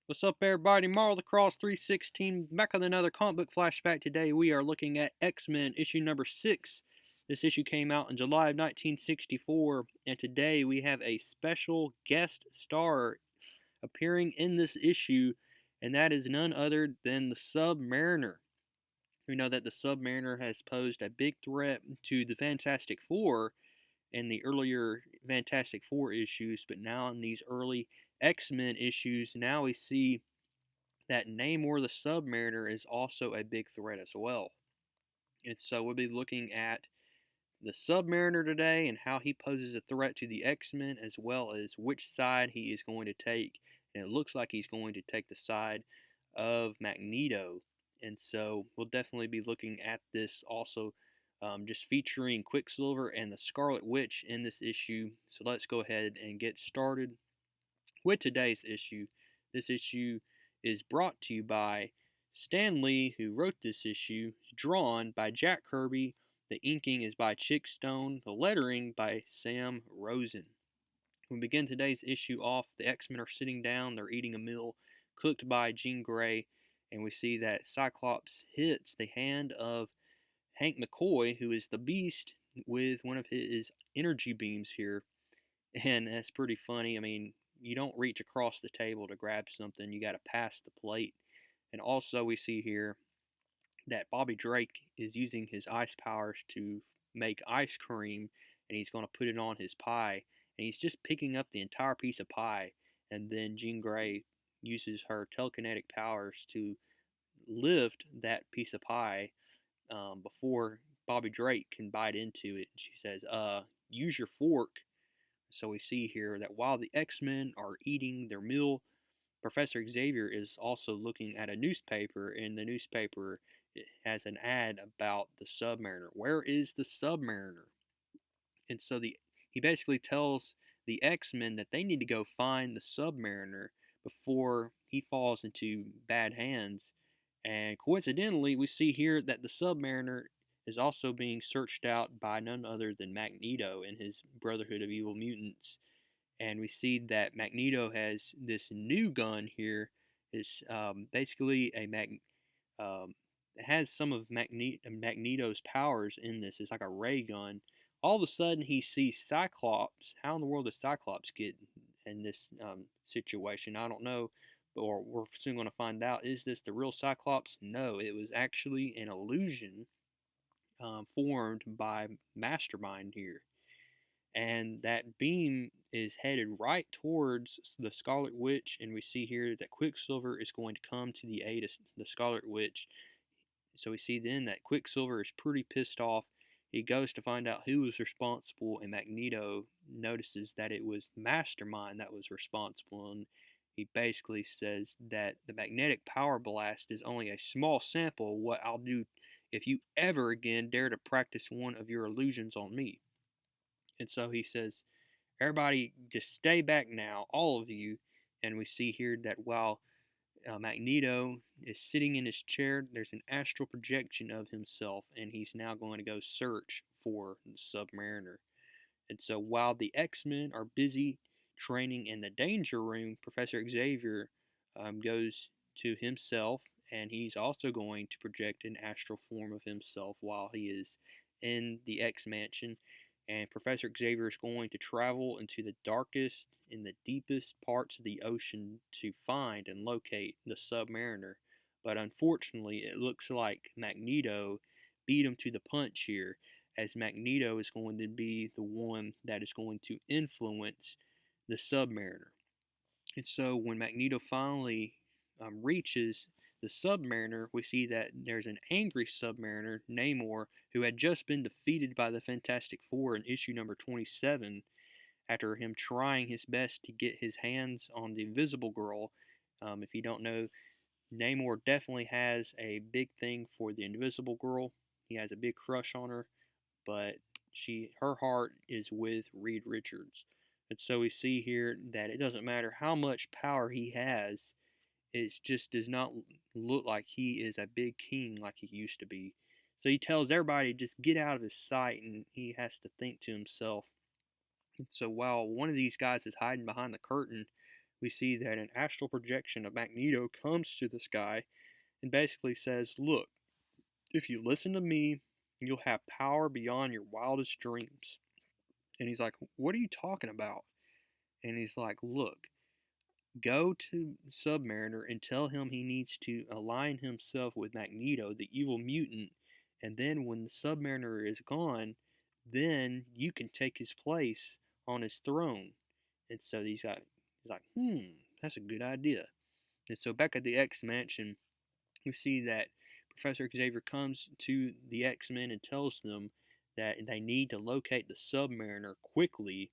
What's up, everybody? Marvel the Cross 316 back with another comic book flashback. Today we are looking at X-Men issue number 6. This issue came out in July of 1964, and today we have a special guest star appearing in this issue, and that is none other than the Submariner. We know that the Submariner has posed a big threat to the Fantastic Four in the earlier Fantastic Four issues, but now in these early X-Men issues, now we see that Namor the Submariner is also a big threat as well. And so we'll be looking at the Submariner today and how he poses a threat to the X-Men, as well as which side he is going to take. And it looks like he's going to take the side of Magneto. And so we'll definitely be looking at this also, just featuring Quicksilver and the Scarlet Witch in this issue. So let's go ahead and get started with today's issue. This issue is brought to you by Stan Lee, who wrote this issue, drawn by Jack Kirby. The inking is by Chick Stone, the lettering by Sam Rosen. We begin today's issue off. The X-Men are sitting down, they're eating a meal cooked by Jean Grey, and we see that Cyclops hits the hand of Hank McCoy, who is the Beast, with one of his energy beams here, and that's pretty funny. I mean, you don't reach across the table to grab something, you got to pass the plate. And also, we see here that Bobby Drake is using his ice powers to make ice cream, and he's going to put it on his pie. And he's just picking up the entire piece of pie, and then Jean Grey uses her telekinetic powers to lift that piece of pie before Bobby Drake can bite into it. And she says, use your fork. So we see here that while the X-Men are eating their meal, Professor Xavier is also looking at a newspaper, and the newspaper has an ad about the Submariner. Where is the Submariner? And so he basically tells the X-Men that they need to go find the Submariner before he falls into bad hands. And coincidentally, we see here that the Submariner is also being searched out by none other than Magneto and his Brotherhood of Evil Mutants. And we see that Magneto has this new gun here. It's basically it has some of Magneto's powers in this. It's like a ray gun. All of a sudden, he sees Cyclops. How in the world does Cyclops get in this situation? I don't know, or we're soon going to find out. Is this the real Cyclops? No, it was actually an illusion formed by Mastermind here, and that beam is headed right towards the Scarlet Witch, and we see here that Quicksilver is going to come to the aid of the Scarlet Witch. So we see then that Quicksilver is pretty pissed off. He goes to find out who was responsible, and Magneto notices that it was Mastermind that was responsible, and he basically says that the magnetic power blast is only a small sample of what I'll do if you ever again dare to practice one of your illusions on me. And so he says, everybody just stay back now, all of you. And we see here that while Magneto is sitting in his chair, there's an astral projection of himself, and he's now going to go search for the Submariner. And so while the X-Men are busy training in the Danger Room, Professor Xavier goes to himself, and he's also going to project an astral form of himself while he is in the X Mansion. And Professor Xavier is going to travel into the darkest and the deepest parts of the ocean to find and locate the Submariner. But unfortunately, it looks like Magneto beat him to the punch here, as Magneto is going to be the one that is going to influence the Submariner. And so when Magneto finally reaches the Submariner, we see that there's an angry Submariner, Namor, who had just been defeated by the Fantastic Four in issue number 27 after him trying his best to get his hands on the Invisible Girl. If you don't know, Namor definitely has a big thing for the Invisible Girl. He has a big crush on her, but her heart is with Reed Richards. And so we see here that it doesn't matter how much power he has, it just does not look like he is a big king like he used to be. So he tells everybody to just get out of his sight, and he has to think to himself. And so while one of these guys is hiding behind the curtain, we see that an astral projection of Magneto comes to this guy and basically says, "Look, if you listen to me, you'll have power beyond your wildest dreams." And he's like, "What are you talking about?" And he's like, "Look, go to Submariner and tell him he needs to align himself with Magneto, the evil mutant, and then when the Submariner is gone, then you can take his place on his throne." And so he's like, that's a good idea. And so back at the X Mansion, we see that Professor Xavier comes to the X-Men and tells them that they need to locate the Submariner quickly.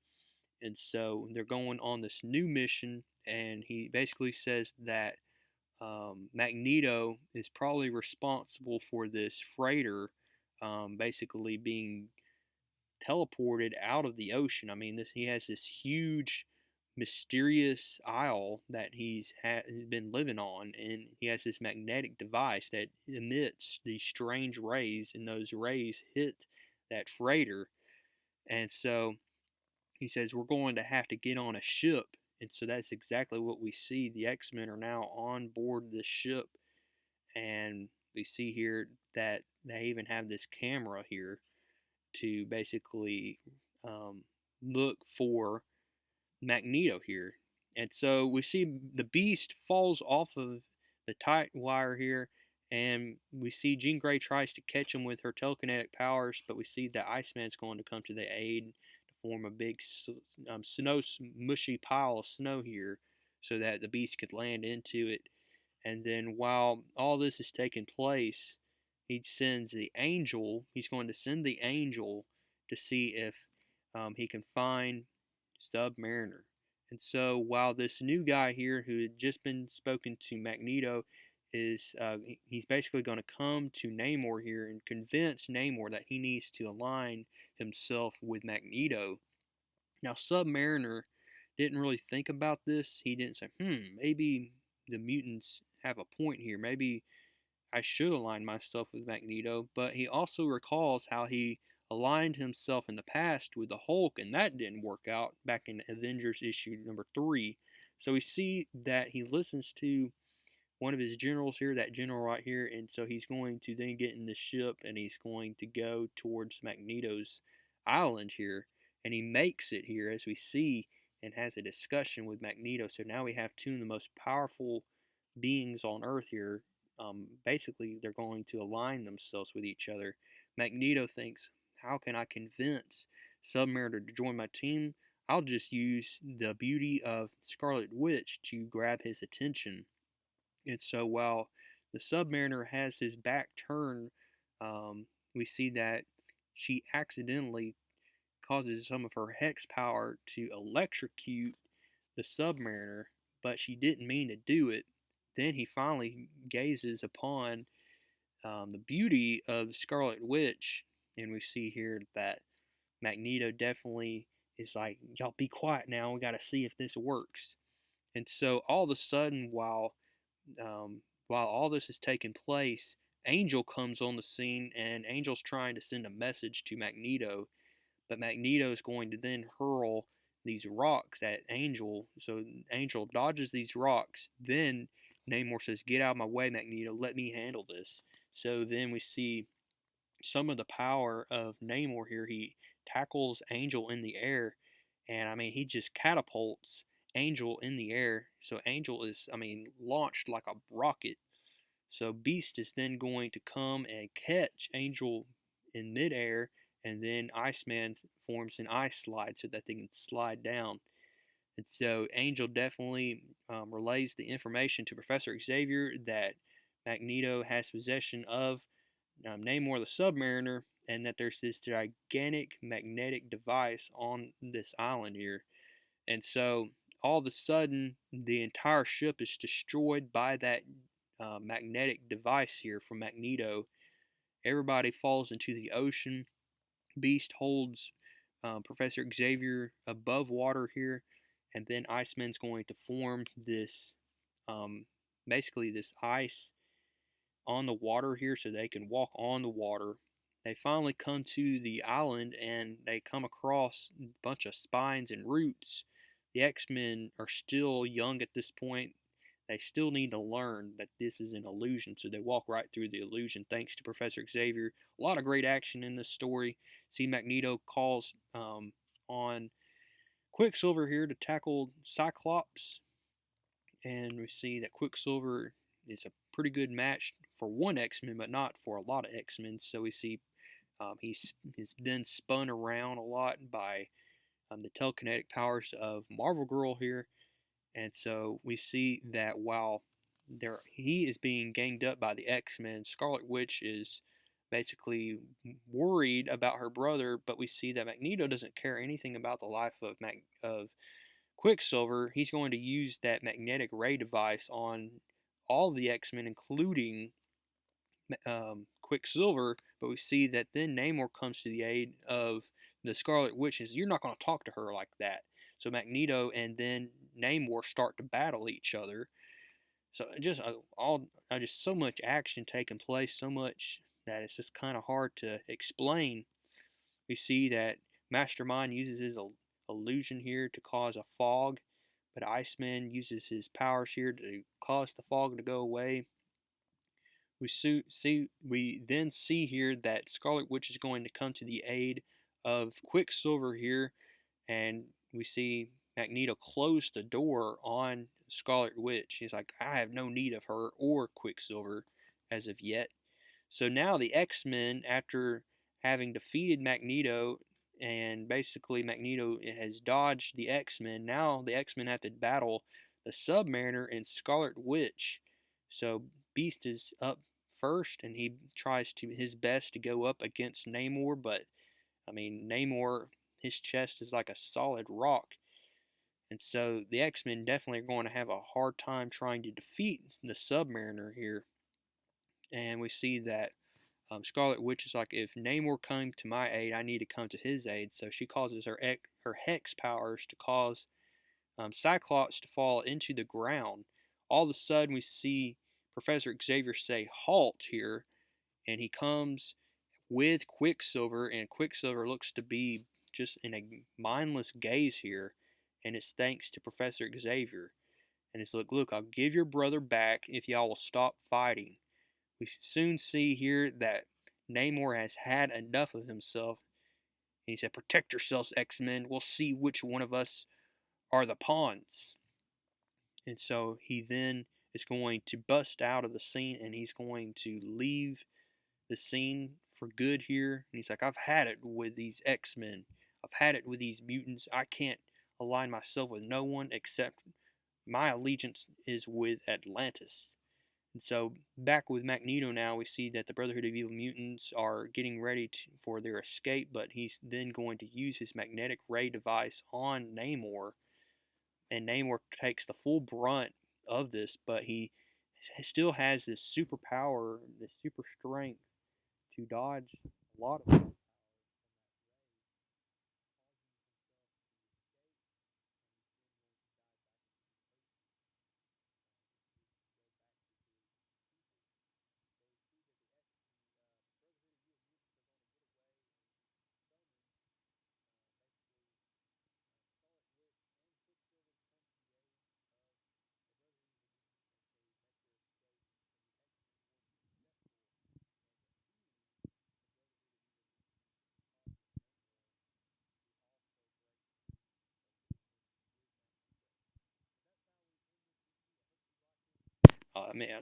And so they're going on this new mission, and he basically says that Magneto is probably responsible for this freighter basically being teleported out of the ocean. I mean, he has this huge, mysterious isle that he's been living on, and he has this magnetic device that emits these strange rays, and those rays hit that freighter. And so he says we're going to have to get on a ship, and so that's exactly what we see. The X-Men are now on board this ship, and we see here that they even have this camera here to basically um, look for Magneto here. And so we see the Beast falls off of the tight wire here, and we see Jean Grey tries to catch him with her telekinetic powers, but we see the Iceman's going to come to the aid to form a big snow mushy pile of snow here so that the Beast could land into it. And then while all this is taking place, he's going to send the Angel to see if he can find Submariner. And so while this new guy here who had just been spoken to Magneto he's basically going to come to Namor here and convince Namor that he needs to align himself with Magneto. Now Submariner didn't really think about this. He didn't say, maybe the mutants have a point here. Maybe I should align myself with Magneto. But he also recalls how he aligned himself in the past with the Hulk, and that didn't work out back in Avengers issue number 3. So we see that he listens to one of his generals here, that general right here, and so he's going to then get in the ship and he's going to go towards Magneto's island here, and he makes it here as we see and has a discussion with Magneto. So now we have two of the most powerful beings on Earth here. Basically, they're going to align themselves with each other. Magneto thinks, how can I convince Submariner to join my team? I'll just use the beauty of Scarlet Witch to grab his attention. And so while the Submariner has his back turned, we see that she accidentally causes some of her hex power to electrocute the Submariner, but she didn't mean to do it. Then he finally gazes upon the beauty of the Scarlet Witch, and we see here that Magneto definitely is like, y'all be quiet now, we gotta see if this works. And so all of a sudden, while all this is taking place, Angel comes on the scene, and Angel's trying to send a message to Magneto, but Magneto is going to then hurl these rocks at Angel. So Angel dodges these rocks. Then Namor says, "Get out of my way, Magneto. Let me handle this." So then we see some of the power of Namor here. He tackles Angel in the air, and I mean, he just catapults Angel in the air. So Angel is, I mean, launched like a rocket. So Beast is then going to come and catch Angel in midair, and then Iceman forms an ice slide so that they can slide down. And so Angel definitely relays the information to Professor Xavier that Magneto has possession of Namor the Submariner, and that there's this gigantic magnetic device on this island here. And so all of a sudden, the entire ship is destroyed by that magnetic device here from Magneto. Everybody falls into the ocean. Beast holds Professor Xavier above water here, and then Iceman's going to form this, um, basically this ice on the water here so they can walk on the water. They finally come to the island, and they come across a bunch of spines and roots the X-Men are still young at this point. They still need to learn that this is an illusion, so they walk right through the illusion thanks to Professor Xavier. A lot of great action in this story. See, Magneto calls on Quicksilver here to tackle Cyclops, and we see that Quicksilver is a pretty good match for one X-Men, but not for a lot of X-Men. So we see he's then spun around a lot by the telekinetic powers of Marvel Girl here, and so we see that while he is being ganged up by the X-Men, Scarlet Witch is basically worried about her brother, but we see that Magneto doesn't care anything about the life of Quicksilver. He's going to use that magnetic ray device on all the X-Men, including Quicksilver, but we see that then Namor comes to the aid of the Scarlet Witch. You're not going to talk to her like that. So Magneto and then Namor start to battle each other. So just so much action taking place, so much that it's just kind of hard to explain. We see that Mastermind uses his illusion here to cause a fog, but Iceman uses his powers here to cause the fog to go away. We then see here that Scarlet Witch is going to come to the aid of Quicksilver here, and we see Magneto close the door on Scarlet Witch. He's like, I have no need of her or Quicksilver as of yet. So now the X-Men, after having defeated Magneto, and basically Magneto has dodged the X-Men, now the X-Men have to battle the Submariner and Scarlet Witch. So Beast is up first, and he tries to his best to go up against Namor, but I mean Namor, his chest is like a solid rock, and so the X-Men definitely are going to have a hard time trying to defeat the Submariner here. And we see that Scarlet Witch is like, if Namor came to my aid, I need to come to his aid. So she causes her hex powers to cause Cyclops to fall into the ground. All of a sudden, we see Professor Xavier say, halt here, and he comes with Quicksilver, and Quicksilver looks to be just in a mindless gaze here, and it's thanks to Professor Xavier. And it's look, I'll give your brother back if y'all will stop fighting. We soon see here that Namor has had enough of himself. And he said, protect yourselves, X-Men. We'll see which one of us are the pawns. And so he then is going to bust out of the scene, and he's going to leave the scene for good here. And he's like, I've had it with these X-Men. I've had it with these mutants. I can't align myself with no one except my allegiance is with Atlantis. And so back with Magneto now, we see that the Brotherhood of Evil Mutants are getting ready for their escape, but he's then going to use his magnetic ray device on Namor, and Namor takes the full brunt of this, but he still has this super power, this super strength to dodge a lot of it.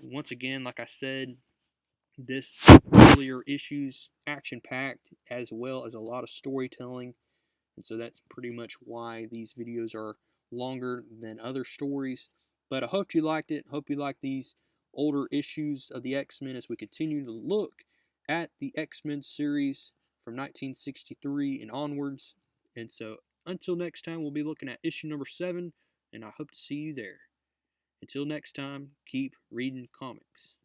Once again, like I said, this earlier issues action packed as well as a lot of storytelling. And so that's pretty much why these videos are longer than other stories. But I hope you liked it. Hope you like these older issues of the X-Men as we continue to look at the X-Men series from 1963 and onwards. And so until next time, we'll be looking at issue number 7, and I hope to see you there. Until next time, keep reading comics.